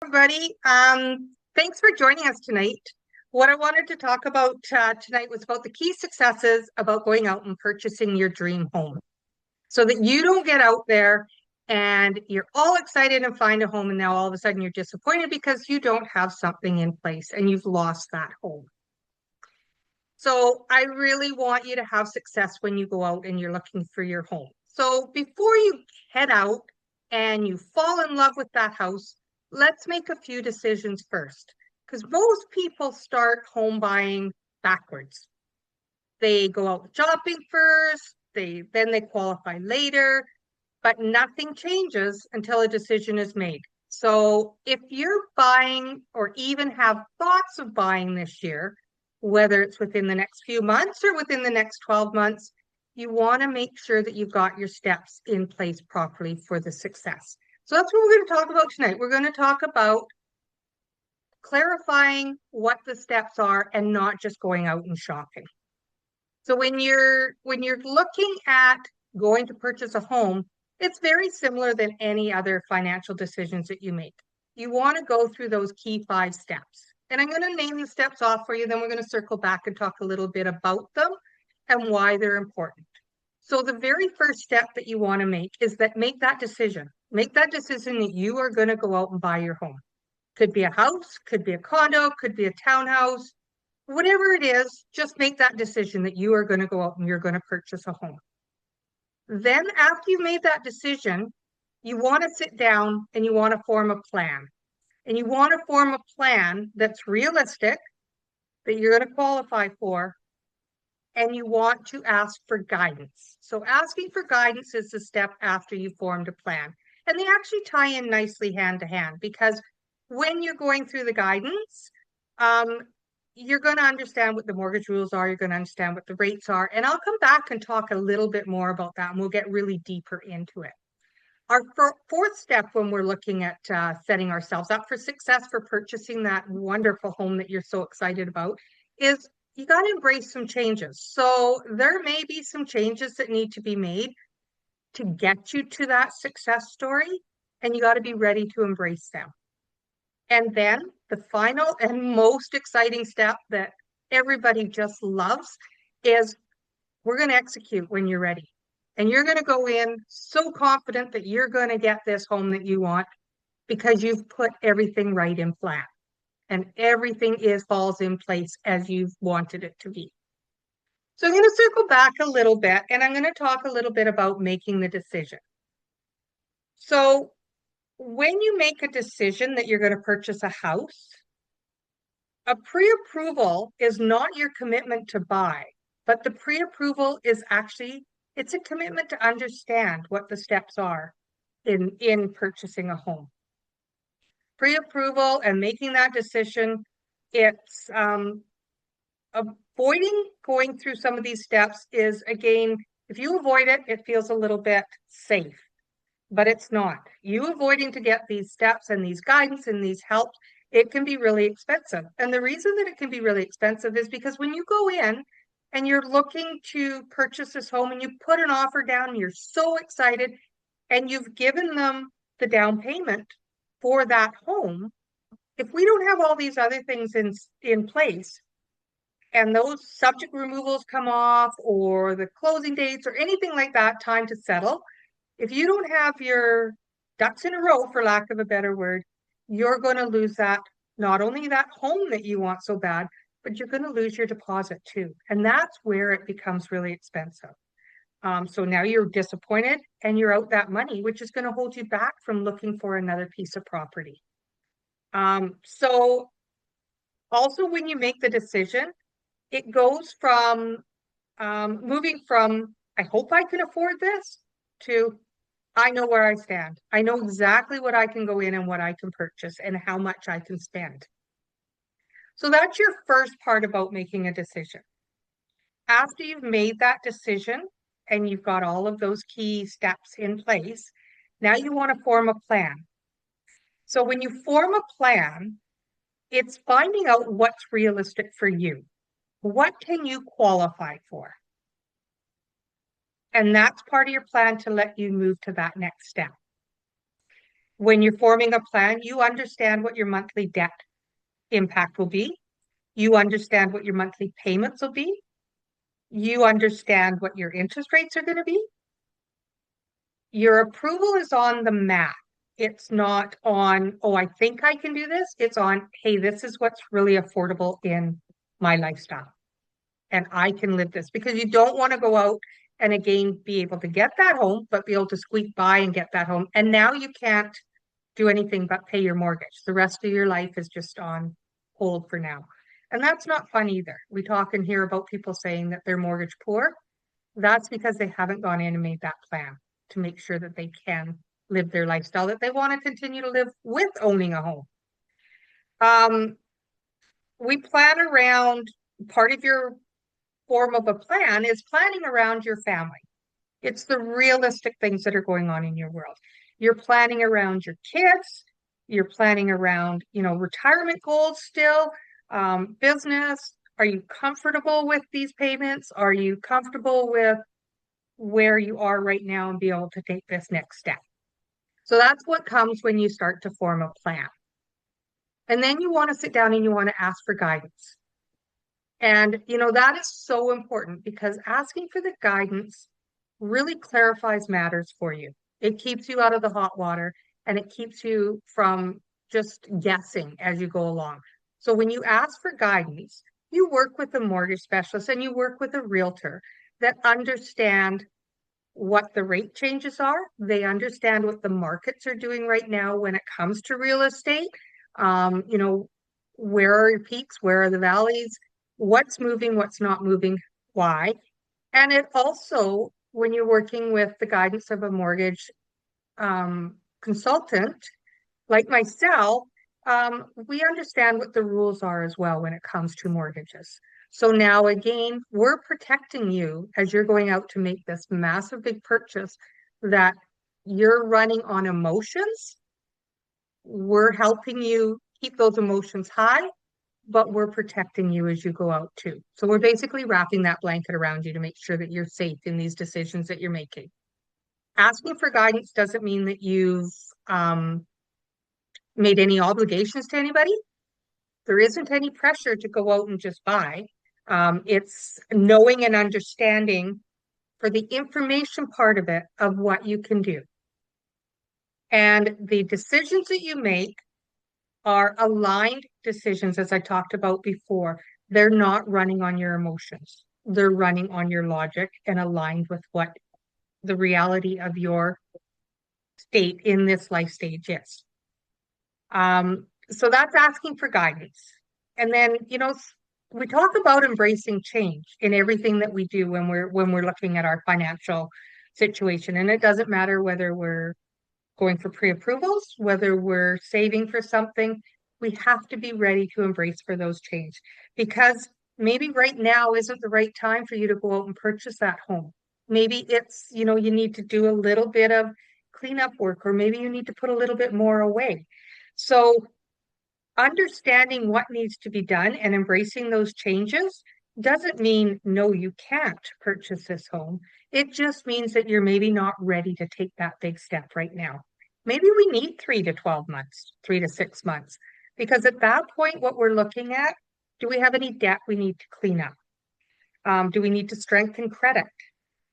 everybody. Thanks for joining us tonight. What I wanted to talk about tonight was about the key successes about going out and purchasing your dream home so that you don't get out there and you're all excited and find a home, and now all of a sudden you're disappointed because you don't have something in place and you've lost that home. So I really want you to have success when you go out and you're looking for your home. So before you head out and you fall in love with that house, let's make a few decisions first, because most people start home buying backwards. They go out shopping first, then they qualify later, but nothing changes until a decision is made. So if you're buying or even have thoughts of buying this year, whether it's within the next few months or within the next 12 months, you want to make sure that you've got your steps in place properly for the success. So that's what we're going to talk about tonight. We're going to talk about clarifying what the steps are and not just going out and shopping. So when you're looking at going to purchase a home, it's very similar than any other financial decisions that you make. You want to go through those key 5 steps. And I'm going to name the steps off for you, then we're going to circle back and talk a little bit about them and why they're important. So the very first step that you want to make is that make that decision. Make that decision that you are going to go out and buy your home. Could be a house, could be a condo, could be a townhouse, whatever it is, just make that decision that you are going to go out and you're going to purchase a home. Then after you've made that decision, you want to sit down and you want to form a plan. And you want to form a plan that's realistic, that you're going to qualify for, and you want to ask for guidance. So asking for guidance is the step after you formed a plan. And they actually tie in nicely hand to hand, because when you're going through the guidance, you're going to understand what the mortgage rules are, you're going to understand what the rates are, and I'll come back and talk a little bit more about that, and we'll get really deeper into it. Our fourth step when we're looking at setting ourselves up for success for purchasing that wonderful home that you're so excited about is you got to embrace some changes. So there may be some changes that need to be made to get you to that success story, and you got to be ready to embrace them. And then the final and most exciting step that everybody just loves is we're going to execute when you're ready. And you're going to go in so confident that you're going to get this home that you want because you've put everything right in plan. And everything falls in place as you've wanted it to be. So I'm going to circle back a little bit and I'm going to talk a little bit about making the decision. So when you make a decision that you're going to purchase a house, a pre-approval is not your commitment to buy, but the pre-approval is actually, it's a commitment to understand what the steps are in purchasing a home. Pre-approval and making that decision, it's avoiding going through some of these steps is, again, if you avoid it, it feels a little bit safe, but it's not. You avoiding to get these steps and these guidance and these help, it can be really expensive. And the reason that it can be really expensive is because when you go in and you're looking to purchase this home and you put an offer down and you're so excited and you've given them the down payment for that home, if we don't have all these other things in place and those subject removals come off or the closing dates or anything like that, time to settle, if you don't have your ducks in a row, for lack of a better word, you're going to lose that, not only that home that you want so bad, but you're going to lose your deposit too. And that's where it becomes really expensive. So now you're disappointed and you're out that money, which is going to hold you back from looking for another piece of property. So also when you make the decision, it goes from moving from, I hope I can afford this, to I know where I stand. I know exactly what I can go in and what I can purchase and how much I can spend. So that's your first part about making a decision. After you've made that decision and you've got all of those key steps in place, now you want to form a plan. So when you form a plan, it's finding out what's realistic for you. What can you qualify for? And that's part of your plan to let you move to that next step. When you're forming a plan, you understand what your monthly debt impact will be. You understand what your monthly payments will be. You understand what your interest rates are going to be. Your approval is on the map. It's not on, oh, I think I can do this. It's on, hey, this is what's really affordable in my lifestyle. And I can live this, because you don't want to go out and again be able to get that home, but be able to squeak by and get that home. And now you can't do anything but pay your mortgage. The rest of your life is just on hold for now. And that's not fun either. We talk and hear about people saying that they're mortgage poor. That's because they haven't gone in and made that plan to make sure that they can live their lifestyle that they want to continue to live with owning a home. We plan around, part of your form of a plan is planning around your family. It's the realistic things that are going on in your world. You're planning around your kids. You're planning around, retirement goals still, business. Are you comfortable with these payments? Are you comfortable with where you are right now and be able to take this next step? So that's what comes when you start to form a plan. And then you want to sit down and you want to ask for guidance. And, that is so important, because asking for the guidance really clarifies matters for you. It keeps you out of the hot water, and it keeps you from just guessing as you go along. So when you ask for guidance, you work with a mortgage specialist and you work with a realtor that understand what the rate changes are. They understand what the markets are doing right now when it comes to real estate. Where are your peaks? Where are the valleys? What's moving, what's not moving, why? And it also, when you're working with the guidance of a mortgage consultant like myself, we understand what the rules are as well when it comes to mortgages. So now again, we're protecting you as you're going out to make this massive big purchase that you're running on emotions. We're helping you keep those emotions high, but we're protecting you as you go out too. So we're basically wrapping that blanket around you to make sure that you're safe in these decisions that you're making. Asking for guidance doesn't mean that you've made any obligations to anybody. There isn't any pressure to go out and just buy. It's knowing and understanding for the information part of it of what you can do. And the decisions that you make are aligned decisions, as I talked about before. They're not running on your emotions. They're running on your logic and aligned with what the reality of your state in this life stage is. So that's asking for guidance. And then, we talk about embracing change in everything that we do when we're looking at our financial situation. And it doesn't matter whether we're going for pre-approvals, whether we're saving for something, we have to be ready to embrace for those change, because maybe right now isn't the right time for you to go out and purchase that home. Maybe it's, you need to do a little bit of cleanup work, or maybe you need to put a little bit more away. So understanding what needs to be done and embracing those changes doesn't mean, no, you can't purchase this home. It just means that you're maybe not ready to take that big step right now. Maybe we need 3 to 12 months, 3 to 6 months, because at that point, what we're looking at, do we have any debt we need to clean up? Do we need to strengthen credit?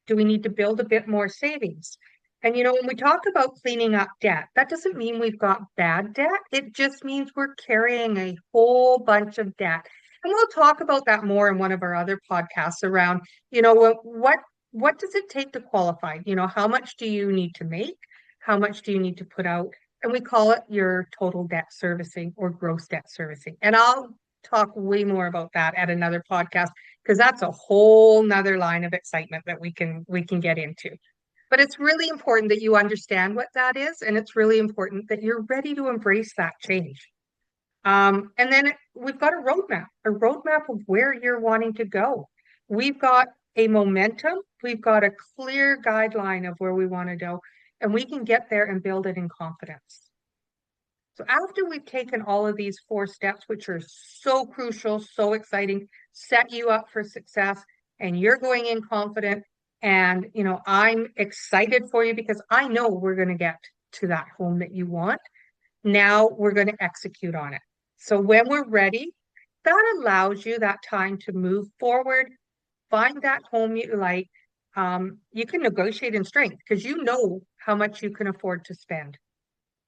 Do we need to build a bit more savings? And when we talk about cleaning up debt, that doesn't mean we've got bad debt. It just means we're carrying a whole bunch of debt. And we'll talk about that more in one of our other podcasts around, what does it take to qualify? How much do you need to make? How much do you need to put out? And we call it your total debt servicing or gross debt servicing. And I'll talk way more about that at another podcast, because that's a whole nother line of excitement that we can get into. But it's really important that you understand what that is, and it's really important that you're ready to embrace that change. And then we've got a roadmap of where you're wanting to go. We've got a momentum, we've got a clear guideline of where we want to go, and we can get there and build it in confidence. So after we've taken all of these 4 steps, which are so crucial, so exciting, set you up for success, and you're going in confident, and I'm excited for you because I know we're going to get to that home that you want. Now we're going to execute on it. So when we're ready, that allows you that time to move forward, find that home you like. You can negotiate in strength because you know how much you can afford to spend.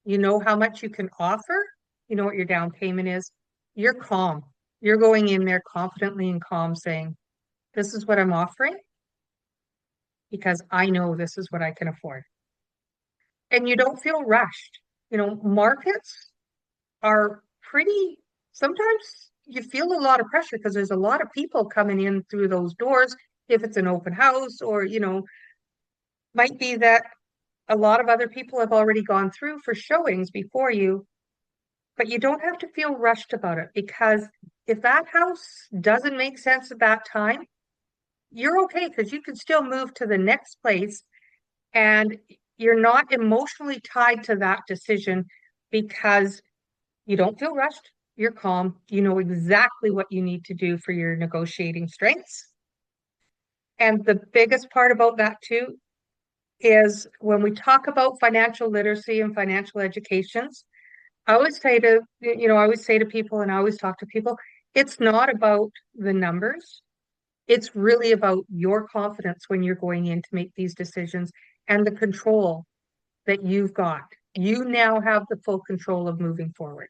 You know how much you can offer. You know what your down payment is. You're calm. You're going in there confidently and calm saying, this is what I'm offering because I know this is what I can afford. And you don't feel rushed. Markets are pretty, sometimes you feel a lot of pressure because there's a lot of people coming in through those doors. If it's an open house or, might be that a lot of other people have already gone through for showings before you, but you don't have to feel rushed about it because if that house doesn't make sense at that time, you're okay because you can still move to the next place and you're not emotionally tied to that decision because you don't feel rushed. You're calm. You know exactly what you need to do for your negotiating strengths. And the biggest part about that too is when we talk about financial literacy and financial educations, I always say to people and I always talk to people, it's not about the numbers. It's really about your confidence when you're going in to make these decisions and the control that you've got. You now have the full control of moving forward.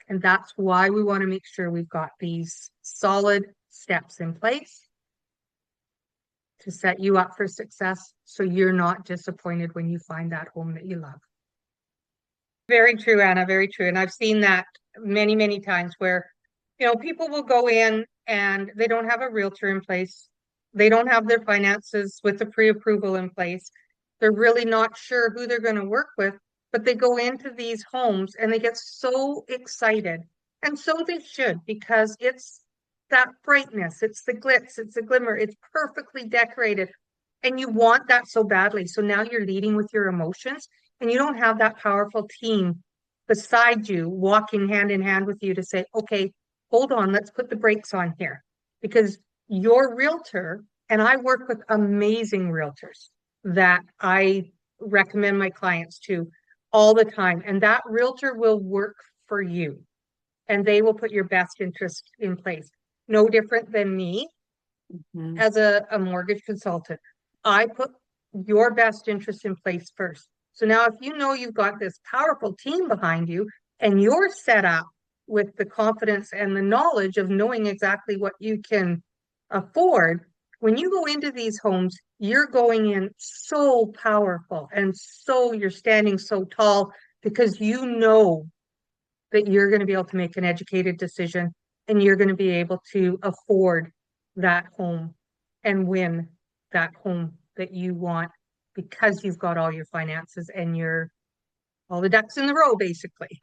And that's why we want to make sure we've got these solid steps in place to set you up for success so you're not disappointed when you find that home that you love. Very true, Anna, very true. And I've seen that many, many times where, people will go in and they don't have a realtor in place. They don't have their finances with the pre-approval in place. They're really not sure who they're going to work with, but they go into these homes and they get so excited. And so they should, because it's that brightness, it's the glitz, it's the glimmer, it's perfectly decorated. And you want that so badly. So now you're leading with your emotions and you don't have that powerful team beside you walking hand in hand with you to say, okay, hold on, let's put the brakes on here. Because your realtor, and I work with amazing realtors that I recommend my clients to all the time. And that realtor will work for you and they will put your best interest in place. No different than me as a mortgage consultant. I put your best interest in place first. So now if you know you've got this powerful team behind you and you're set up with the confidence and the knowledge of knowing exactly what you can afford, when you go into these homes, you're going in so powerful and so you're standing so tall because you know that you're going to be able to make an educated decision and you're going to be able to afford that home and win that home that you want because you've got all your finances and all the ducks in the row, basically.